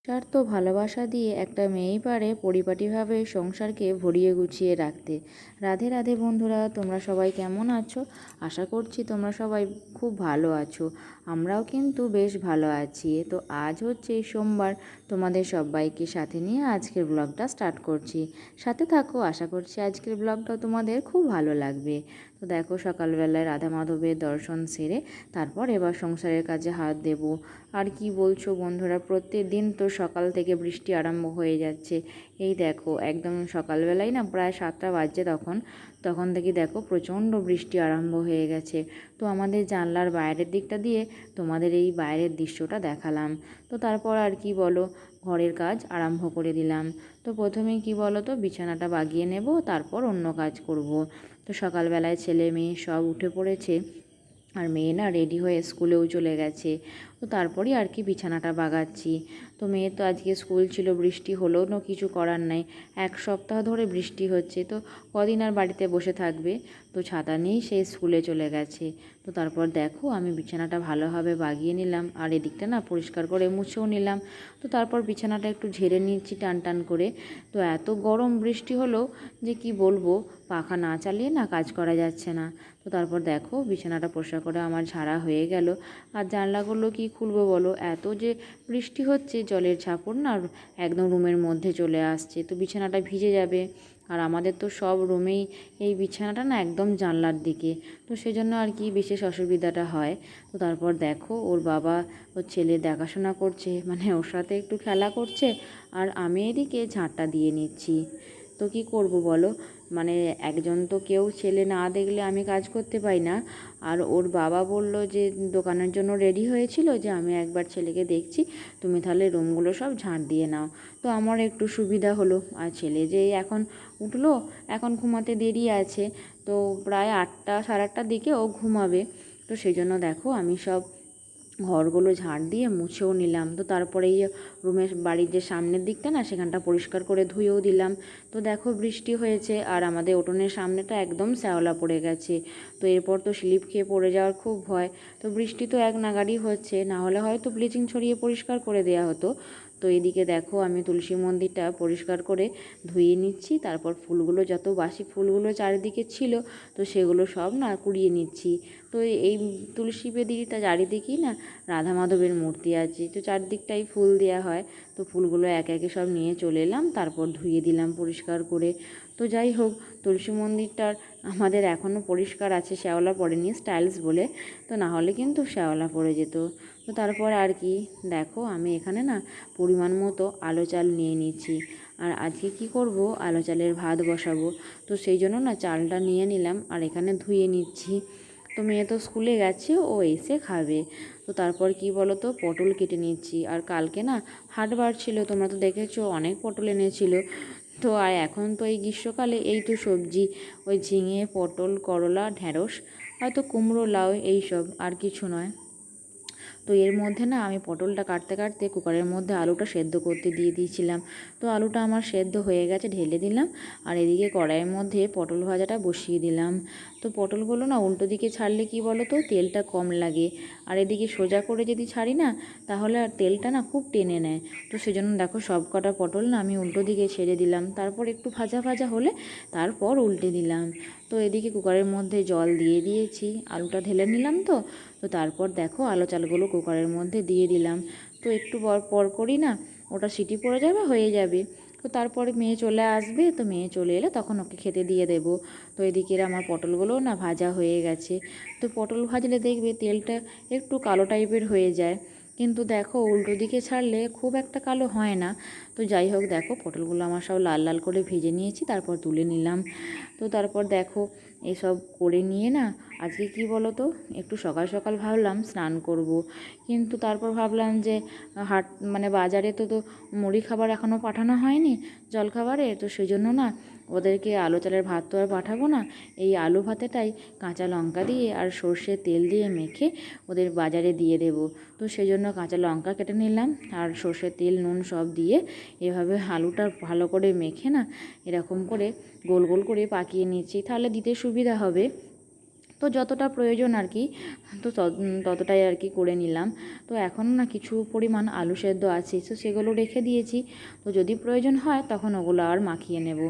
স্বার্থ ভালোবাসা দিয়ে একটা মেয়েই পারে পরিপাটিভাবে সংসারকে ভরিয়ে গুছিয়ে রাখতে। রাধে রাধে বন্ধুরা, তোমরা সবাই কেমন আছো? আশা করছি তোমরা সবাই খুব ভালো আছো। আমরাও কিন্তু বেশ ভালো আছি। তো আজ হচ্ছে সোমবার, তোমাদের সবাইকে সাথে নিয়ে আজকের ব্লগটা স্টার্ট করছি। সাথে থাকো, আশা করছি আজকের ব্লগটা তোমাদের খুব ভালো লাগবে। তো দেখো, সকালবেলায় রাধা মাধবের দর্শন সেরে তারপর এবার সংসারের কাজে হাত দেব। আর কি বলছো বন্ধুরা, প্রত্যেক দিন তো সকাল থেকে বৃষ্টি আরম্ভ হয়ে যাচ্ছে। এই দেখো, একদম সকালবেলায় না প্রায় 7টা বাজছে, তখন থেকে দেখো প্রচণ্ড বৃষ্টি আরম্ভ হয়ে গেছে। তো আমাদের জানলার বাইরের দিকটা দিয়ে তোমাদের এই বাইরের দৃশ্যটা দেখালাম। তো তারপর আর কি বলো, ঘরের কাজ আরম্ভ করে দিলাম। তো প্রথমে কি বলো তো, বিছানাটা বাগিয়ে নেব, তারপর অন্য কাজ করব। তো সকালবেলায় ছেলে মেয়ে সব উঠে পড়েছে, আর মেয়ে না রেডি হয়ে স্কুলেও চলে গেছে। তো তারপরই আর কি বিছানাটা বাগাচ্ছি। তো মেয়ে তো আজকে স্কুল ছিল, বৃষ্টি হলেও না কিছু করার নাই, 1 সপ্তাহ ধরে বৃষ্টি হচ্ছে, তো কদিন আর বাড়িতে বসে থাকবে। তো ছাতা নিয়েই সে স্কুলে চলে গেছে। তো তারপর দেখো, আমি বিছানাটা ভালোভাবে বাগিয়ে নিলাম, আর এদিকটা না পরিষ্কার করে মুছেও নিলাম। তো তারপর বিছানাটা একটু ঝেড়ে নিচ্ছি টান টান করে। তো এত গরম বৃষ্টি হলো যে কি বলবো, পাখা না চালিয়ে না কাজ করা যাচ্ছে না। তো তারপর দেখো, বিছানাটা পরিষ্কার করে আমার ঝাড়া হয়ে গেল। আর জানলাগুলো কি খুলবো বলো, এত যে বৃষ্টি হচ্ছে, জলের ঝাপট না একদম রুমের মধ্যে চলে আসছে, তো বিছানাটা ভিজে যাবে। আর আমাদের তো সব রুমেই এই বিছানাটা না একদম জানলার দিকে, তো সেজন্য আর কি বিশেষ অসুবিধাটা হয়। তো তারপর দেখো, ওর বাবা ওর ছেলে দেখাশোনা করছে, মানে ওর সাথে একটু খেলা করছে, আর আমি এদিকে ঝাঁটটা দিয়ে নিচ্ছি। তো কি করব বলো, মানে একজন তো কেউ ছেলে না দেখলে আমি কাজ করতে পাই না। আর ওর বাবা বলল যে দোকানের জন্য রেডি হয়েছিল, যে আমি একবার ছেলেকে দেখছি, তুমি তাহলে রুমগুলো সব ঝাঁট দিয়ে নাও। তো আমার একটু সুবিধা হলো। আর ছেলে যে এখন উঠলো, এখন ঘুমাতে দেরি আছে, তো প্রায় 8টা সাড়ে 8টার দিকে ও ঘুমাবে। তো সেই জন্য দেখো, আমি সব ঘরগুলো ঝাড় দিয়ে মুছেও নিলাম। তো তারপরে এই রুমের বাড়ির যে সামনের দিকটা না, সেখানটা পরিষ্কার করে ধুয়েও দিলাম। তো দেখো, বৃষ্টি হয়েছে আর আমাদের উঠোনের সামনেটা একদম শ্যাওলা পড়ে গেছে। তো এরপর তো স্লিপ খেয়ে পড়ে যাওয়ার খুব ভয়। তো বৃষ্টি তো এক নাগাড়ই হচ্ছে, না হলে হয়তো ব্লিচিং ছড়িয়ে পরিষ্কার করে দেওয়া হতো। তো এদিকে দেখো, আমি তুলসী মন্দিরটা পরিষ্কার করে ধুয়ে নিচ্ছি। তারপর ফুলগুলো, যত বাসি ফুলগুলো চারিদিকে ছিল, তো সেগুলো সব না কুড়িয়ে নিচ্ছি। তো এই তুলসী বেদিটা চারিদিকেই না রাধা মাধবের মূর্তি আছে, তো চারদিকটাই ফুল দেওয়া হয়। তো ফুলগুলো একে একে সব নিয়ে চলে এলাম, তারপর ধুয়ে দিলাম পরিষ্কার করে। তো যাই হোক, তুলসী মন্দিরটার আমাদের এখনও পরিষ্কার আছে, শ্যাওলা পড়েনি স্টাইলস বলে, তো না হলে কিন্তু শ্যাওলা পড়ে যেত। তো তারপর আর কি দেখো, আমি এখানে না পরিমাণ মতো আলো চাল নিয়ে নিচ্ছি। আর আজকে কি করব, আলো চালের ভাত বসাবো। তো সেই জন্য না চালটা নিয়ে নিলাম, আর এখানে ধুয়ে নিচ্ছি। তো মেয়ে তো স্কুলে গেছে, ও এসে খাবে। তো তারপর কি বলো তো, পটল কেটে নিচ্ছি। আর কালকে না হাটবার ছিল, তোমরা তো দেখেছো অনেক পটল এনেছিল। তো আর এখন তো এই গ্রীষ্মকালে এই তো সবজি, ওই ঝিঙে, পটল, করলা, ঢ্যাঁড়স, হয়তো কুমড়ো, লাউ, এইসব, আর কিছু নয়। তো এর মধ্যে না আমি পটলটা কাটতে কাটতে কুকারের মধ্যে আলুটা সেদ্ধ করতে দিয়ে দিয়েছিলাম। তো আলুটা আমার সেদ্ধ হয়ে গেছে, ঢেলে দিলাম। আর এদিকে কড়াইয়ের মধ্যে পটল ভাজাটা বসিয়ে দিলাম। তো পটলগুলো না উল্টো দিকে ছাড়লে কি বলো তো, তেলটা কম লাগে। আর এদিকে সোজা করে যদি ছাড়ি না, তাহলে আর তেলটা না খুব টেনে নেয়। তো সেজন্য দেখো, সব কটা পটল না আমি উল্টো দিকে ছেড়ে দিলাম, তারপর একটু ভাজা ভাজা হলে তারপর উল্টে দিলাম। তো এদিকে কুকারের মধ্যে জল দিয়ে দিয়েছি, আলুটা ঢেলে নিলাম। তো তো তারপর দেখো, আলো চালগুলো কুকারের মধ্যে দিয়ে দিলাম। তো একটু পর পর করি না, ওটা সিটি পড়ে যাবে, হয়ে যাবে। তো তারপরে মেয়ে চলে আসবে, তো মেয়ে চলে এলে তখন ওকে খেতে দিয়ে দেবো। তো এদিকের আমার পটলগুলোও না ভাজা হয়ে গেছে। তো পটল ভাজলে দেখবে তেলটা একটু কালো টাইপের হয়ে যায়, কিন্তু দেখো উল্টো দিকে ছাড়লে খুব একটা কালো হয় না। তো যাই হোক, দেখো পটলগুলো আমার সব লাল লাল করে ভেজে নিয়েছি, তারপর তুলে নিলাম। তো তারপর দেখো, এসব করে নিয়ে না আজকে কি বলো তো, একটু সকাল সকাল ভাবলাম স্নান করব, কিন্তু তারপর ভাবলাম যে হাট মানে বাজারে তো মুড়ি খাবার এখনও পাঠানো হয়নি, জলখাবারে। তো সেই জন্য না ওদেরকে আলু চালের ভাত তো আর পাঠাবো না, এই আলু ভাতেটাই কাঁচা লঙ্কা দিয়ে আর সর্ষের তেল দিয়ে মেখে ওদের বাজারে দিয়ে দেব। তো সেই জন্য কাঁচা লঙ্কা কেটে নিলাম, আর সর্ষের তেল নুন সব দিয়ে এভাবে আলুটা ভালো করে মেখে না এরকম করে গোল গোল করে পাকিয়ে নিচ্ছি, তাহলে দিতে সুবিধা হবে। তো যতটা প্রয়োজন আর কি, তো ততটাই আর কি করে নিলাম। তো এখন না কিছু পরিমাণ আলু সেদ্ধ আছে, তো সেগুলো রেখে দিয়েছি। তো যদি প্রয়োজন হয় তখন ওগুলো আর মাখিয়ে নেব।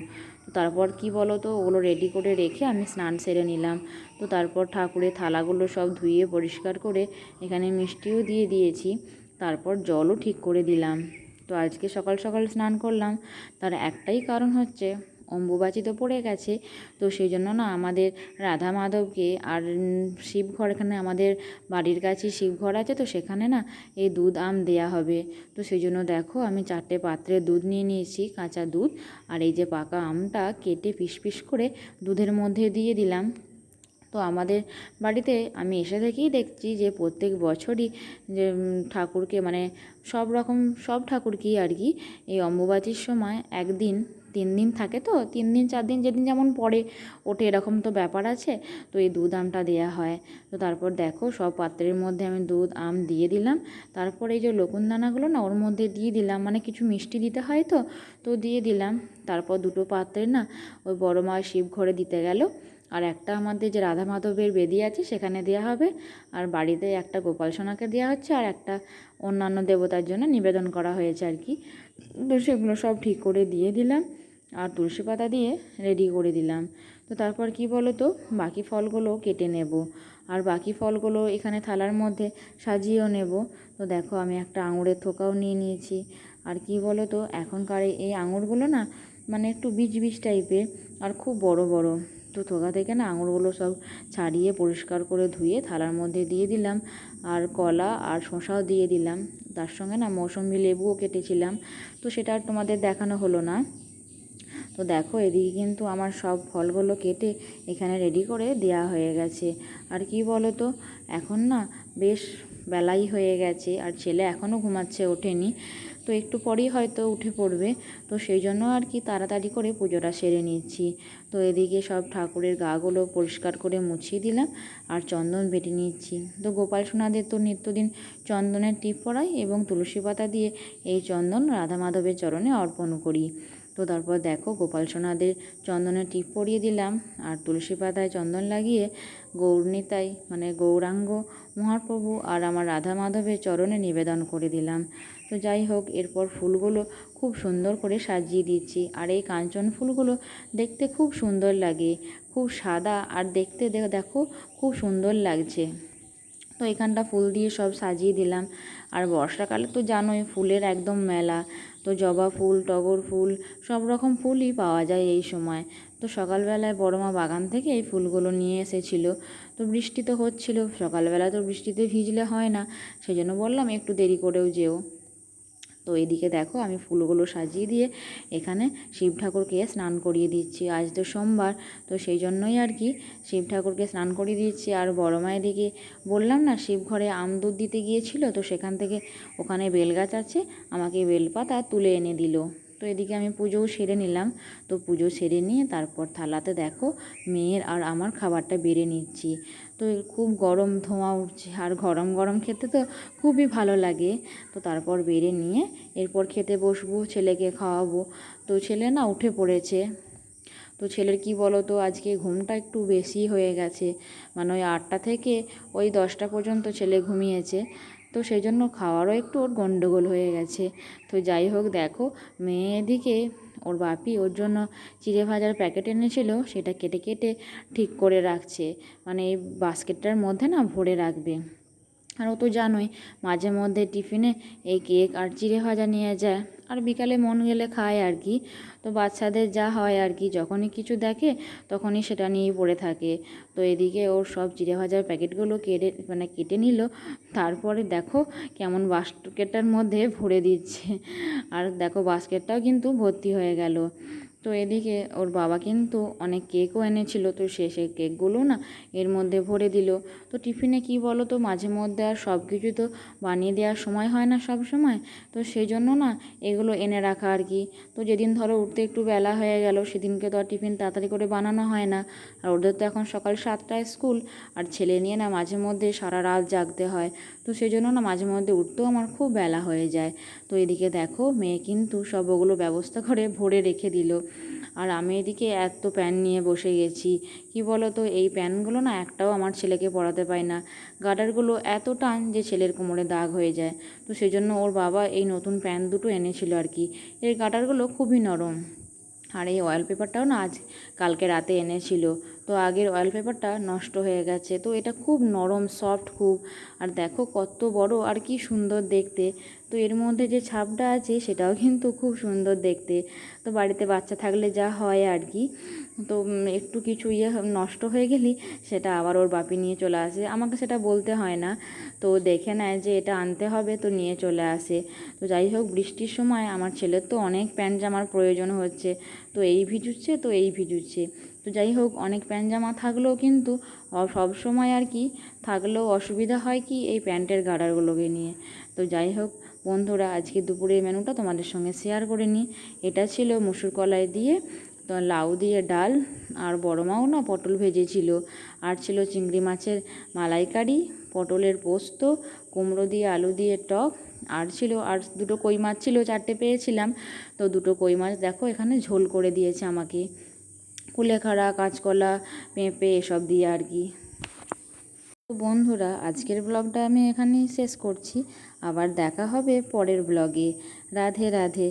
তো তারপর কি বলো তো, ওগুলো রেডি করে রেখে আমি স্নান সেরে নিলাম। তো তারপর ঠাকুরের থালাগুলো সব ধুয়ে পরিষ্কার করে এখানে মিষ্টিও দিয়ে দিয়েছি। তারপর জলও ঠিক করে দিলাম। তো আজকে সকাল সকাল স্নান করলাম, তার একটাই কারণ হচ্ছে অম্বুবাচী তো পড়ে গেছে। তো সেই জন্য না আমাদের রাধা মাধবকে আর শিবঘর, এখানে আমাদের বাড়ির কাছে শিবঘর আছে, তো সেখানে না এই দুধ আম দেয়া হবে। তো সেই জন্য দেখো আমি 4টে পাত্রে দুধ নিয়ে নিয়েছি, কাঁচা দুধ। আর এই যে পাকা আমটা কেটে পিস পিস করে দুধের মধ্যে দিয়ে দিলাম। তো আমাদের বাড়িতে আমি এসে থেকেই দেখছি যে প্রত্যেক বছরই যে ঠাকুরকে মানে সব ঠাকুরকেই আর কি এই অম্বুবাচীর সময় একদিন 3 দিন থাকে, তো 3 দিন 4 দিন যেদিন যেমন পরে ওঠে এরকম তো ব্যাপার আছে। তো এই দুধ আমটা দেওয়া হয়। তো তারপর দেখো সব পাত্রের মধ্যে আমি দুধ আম দিয়ে দিলাম। তারপর এই যে লকুনদানাগুলো না ওর মধ্যে দিয়ে দিলাম, মানে কিছু মিষ্টি দিতে হয় তো, তো দিয়ে দিলাম। তারপর 2টো পাত্রে না ওই বড় মা শিব ঘরে দিতে গেল, আর একটা আমাদের যে রাধা মাধবের বেদি আছে সেখানে দেওয়া হবে, আর বাড়িতে একটা গোপাল সোনাকে দেওয়া হচ্ছে, আর একটা অন্যান্য দেবতার জন্য নিবেদন করা হয়েছে আর কি। তো সেগুলো সব ঠিক করে দিয়ে দিলাম আর তুলসী পাতা দিয়ে রেডি করে দিলাম। তো তারপর কি বলো তো, বাকি ফলগুলো কেটে নেব, আর বাকি ফলগুলো এখানে থালার মধ্যে সাজিয়েও নেব। তো দেখো আমি একটা আঙুরের থোকাও নিয়ে নিয়েছি। আর কি বলো তো, এখনকার এই আঙুরগুলো না মানে একটু বীজ বীজ টাইপের আর খুব বড় বড়। তো থোকা থেকে না আঙুরগুলো সব ছাড়িয়ে পরিষ্কার করে ধুয়ে থালার মধ্যে দিয়ে দিলাম, আর কলা আর শসাও দিয়ে দিলাম। তার সঙ্গে না মৌসুমি লেবুও কেটেছিলাম, তো সেটা আর তোমাদের দেখানো হলো না। তো দেখো এদিকে কিন্তু আমার সব ফলগুলো কেটে এখানে রেডি করে দেয়া হয়ে গেছে। আর কি বলো তো, এখন না বেশ বেলাই হয়ে গেছে, আর ছেলে এখনও ঘুমাচ্ছে, ওঠেনি। তো একটু পরেই হয়তো উঠে পড়বে। তো সেই জন্য আর কি তাড়াতাড়ি করে পুজোটা সেরে নিচ্ছি। তো এদিকে সব ঠাকুরের গাগুলো পরিষ্কার করে মুছিয়ে দিলাম, আর চন্দন বেটে নিচ্ছি। তো গোপাল সোনাদের তো নিত্যদিন চন্দনের টিপ পরাই এবং তুলসী পাতা দিয়ে এই চন্দন রাধা মাধবের চরণে অর্পণ করি। তো তারপর দেখো গোপাল সোনাদের চন্দনের টিপ পরিয়ে দিলাম, আর তুলসী পাতায় চন্দন লাগিয়ে গৌরনিতাই মানে গৌরাঙ্গ মহাপ্রভু আর আমার রাধা মাধবের চরণে নিবেদন করে দিলাম। তো যাই হোক, এরপর ফুলগুলো খুব সুন্দর করে সাজিয়ে দিচ্ছি। আর এই কাঞ্চন ফুলগুলো দেখতে খুব সুন্দর লাগে, খুব সাদা, আর দেখতে দেখো খুব সুন্দর লাগছে। তো এখানটা ফুল দিয়ে সব সাজিয়ে দিলাম। আর বর্ষাকালে তো জানোই ফুলের একদম মেলা। তো জবা ফুল, টগর ফুল, সব রকম ফুলই পাওয়া যায় এই সময়। তো সকালবেলায় বড়মা বাগান থেকে এই ফুলগুলো নিয়ে এসেছিলো। তো বৃষ্টি তো হচ্ছিলো, সকালবেলা তো বৃষ্টিতে ভিজলে হয় না, সেই জন্য বললাম একটু দেরি করেও যেও। তো এদিকে দেখো আমি ফুলগুলো সাজিয়ে দিয়ে এখানে শিব ঠাকুরকে স্নান করিয়ে দিচ্ছি। আজ তো সোমবার, তো সেই জন্যই আর কি শিব ঠাকুরকে স্নান করিয়ে দিচ্ছি। আর বড় মা এদিকে বললাম না শিব ঘরে আম দুধ দিতে গিয়েছিল, তো সেখান থেকে ওখানে বেলগাছ আছে, আমাকে বেলপাতা তুলে এনে দিল। তো এদিকে আমি পুজোও সেরে নিলাম। তো পুজো সেরে নিয়ে তারপর থালাতে দেখো মেয়ের আর আমার খাবারটা বেড়ে নিচ্ছি। তো খুব গরম ধোঁয়া উঠছে, আর গরম গরম খেতে তো খুবই ভালো লাগে। তো তারপর বেড়ে নিয়ে এরপর খেতে বসবো, ছেলেকে খাওয়াবো। তো ছেলে না উঠে পড়েছে। তো ছেলের কি বলো তো, আজকে ঘুমটা একটু বেশি হয়ে গেছে, মানে ওই 8টা থেকে ওই 10টা পর্যন্ত ছেলে ঘুমিয়েছে। তো সেই জন্য খাওয়ারও একটু ওর গন্ডগোল হয়ে গেছে। তো যাই হোক দেখো, মেয়ে এদিকে ওর বাপি ওর জন্য চিড়ে ভাজার প্যাকেট এনেছিল, সেটা কেটে কেটে ঠিক করে রাখছে, মানে এই বাস্কেটটার মধ্যে না ভরে রাখবে। আর ও তো জানোই মাঝে মধ্যে টিফিনে এই কেক আর চিড়ে ভাজা নিয়ে যায়, আর বিকালে মন গেলে খায় আর কি। তো বাচ্চাদের যা হয় আর কি, যখনই কিছু দেখে তখনই সেটা নিয়েই পড়ে থাকে। তো এদিকে ওর সব চিড়ে ভাজার প্যাকেটগুলো কেটে নিল, তারপরে দেখো কেমন বাস্কেটটার মধ্যে ভরে দিচ্ছে। আর দেখো বাস্কেটটাও কিন্তু ভর্তি হয়ে গেল। তো এদিকে ওর বাবা কিন্তু অনেক কেকও এনেছিল, তো সেই কেকগুলো না এর মধ্যে ভরে দিল। তো টিফিনে কি বলো তো, মাঝে মধ্যে আর সব কিছু তো বানিয়ে দেওয়ার সময় হয় না সব সময়, তো সেই জন্য না এগুলো এনে রাখা আর কি। তো যেদিন ধরো উঠতে একটু বেলা হয়ে গেল, সেদিনকে তো আর টিফিন তাড়াতাড়ি করে বানানো হয় না। আর ওদের তো এখন সকাল 7টায় স্কুল, আর ছেলে নিয়ে না মাঝে মধ্যে সারা রাত জাগতে হয়। তো সেই জন্য না মাঝে মধ্যে উঠতেও আমার খুব বেলা হয়ে যায়। তো এদিকে দেখো মেয়ে কিন্তু সব ওগুলো ব্যবস্থা করে ভরে রেখে দিল। আর আমি এদিকে এত প্যান্ট নিয়ে বসে গেছি। কি বলো তো, এই প্যান্টগুলো না একটাও আমার ছেলেকে পরাতে পারি না। গার্ডারগুলো এত টান যে ছেলের কোমরে দাগ হয়ে যায়। তো সেই জন্য ওর বাবা এই নতুন প্যান্ট দুটো এনেছিল আর কি। এর গার্ডারগুলো খুবই নরম। আর এই অয়েল পেপারটাও না কালকে রাতে এনেছিল। তো আগের অয়েল পেপারটা নষ্ট হয়ে গেছে। তো এটা খুব নরম, সফট খুব। আর দেখো কত বড় আর কি সুন্দর দেখতে। তো এর মধ্যে যে ছাপটা আছে সেটাও কিন্তু খুব সুন্দর দেখতে। তো বাড়িতে বাচ্চা থাকলে যা হয় আর কি, তো একটু কিছু নষ্ট হয়ে গেলেই সেটা আবার ওর বাপি নিয়ে চলে আসে, আমাকে সেটা বলতে হয় না। তো দেখে নেয় যে এটা আনতে হবে, তো নিয়ে চলে আসে। তো যাই হোক, বৃষ্টির সময় আমার ছেলের তো অনেক প্যান্ট জামার প্রয়োজন হচ্ছে। তো এই ভিজুচ্ছে তো এই ভিজুচ্ছে। তো যাই হোক, অনেক প্যান্ট জামা থাকলেও কিন্তু সব সময় আর কি থাকলেও অসুবিধা হয় কি এই প্যান্টের গার্ডারগুলোকে নিয়ে। তো যাই হোক বন্ধুরা, আজকে দুপুরের মেনুটা তোমাদের সঙ্গে শেয়ার করে নিই। এটা ছিল মুসুর কলাই দিয়ে, তো লাউ দিয়ে ডাল, আর বড় মাও না পটল ভেজেছিল, আর ছিল চিংড়ি মাছের মালাইকারি, পটলের পোস্ত, কুমড়ো দিয়ে আলু দিয়ে টক, আর ছিল আর দুটো কই মাছ ছিল, 4টে পেয়েছিলাম। তো দুটো কই মাছ দেখো এখানে ঝোল করে দিয়েছে আমাকে, কুলেখাড়া, কাঁচকলা, পেঁপে এসব দিয়ে আর কি। তো বন্ধুরা, আজকের ব্লগটা আমি এখানেই শেষ করছি। আবার দেখা হবে পরের ব্লগে। রাধে রাধে।